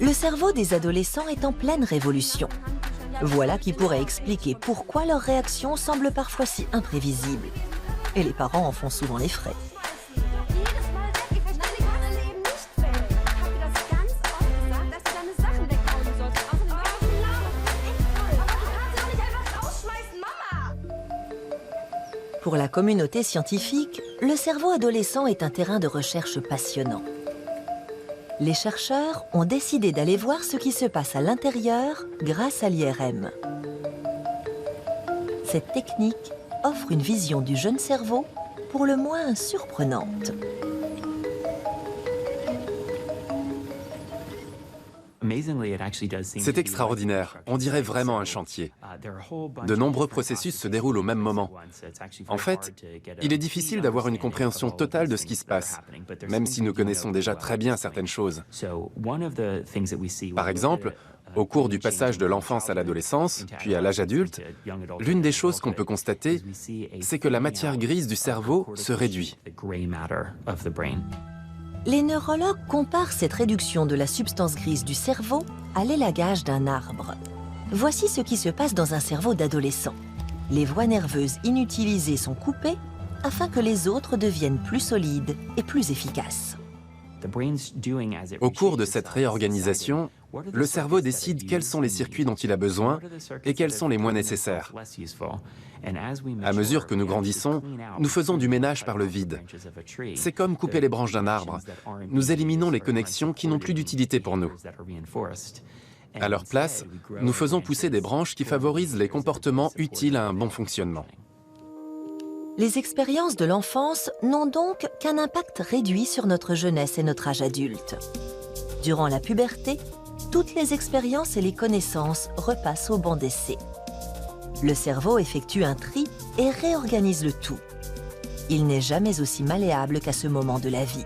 Le cerveau des adolescents est en pleine révolution. Voilà qui pourrait expliquer pourquoi leurs réactions semblent parfois si imprévisibles. Et les parents en font souvent les frais. Pour la communauté scientifique, le cerveau adolescent est un terrain de recherche passionnant. Les chercheurs ont décidé d'aller voir ce qui se passe à l'intérieur grâce à l'IRM. Cette technique offre une vision du jeune cerveau pour le moins surprenante. C'est extraordinaire, on dirait vraiment un chantier. De nombreux processus se déroulent au même moment. En fait, il est difficile d'avoir une compréhension totale de ce qui se passe, même si nous connaissons déjà très bien certaines choses. Par exemple, au cours du passage de l'enfance à l'adolescence, puis à l'âge adulte, l'une des choses qu'on peut constater, c'est que la matière grise du cerveau se réduit. Les neurologues comparent cette réduction de la substance grise du cerveau à l'élagage d'un arbre. Voici ce qui se passe dans un cerveau d'adolescent. Les voies nerveuses inutilisées sont coupées afin que les autres deviennent plus solides et plus efficaces. Au cours de cette réorganisation, le cerveau décide quels sont les circuits dont il a besoin et quels sont les moins nécessaires. À mesure que nous grandissons, nous faisons du ménage par le vide. C'est comme couper les branches d'un arbre. Nous éliminons les connexions qui n'ont plus d'utilité pour nous. À leur place, nous faisons pousser des branches qui favorisent les comportements utiles à un bon fonctionnement. Les expériences de l'enfance n'ont donc qu'un impact réduit sur notre jeunesse et notre âge adulte. Durant la puberté, toutes les expériences et les connaissances repassent au banc d'essai. Le cerveau effectue un tri et réorganise le tout. Il n'est jamais aussi malléable qu'à ce moment de la vie.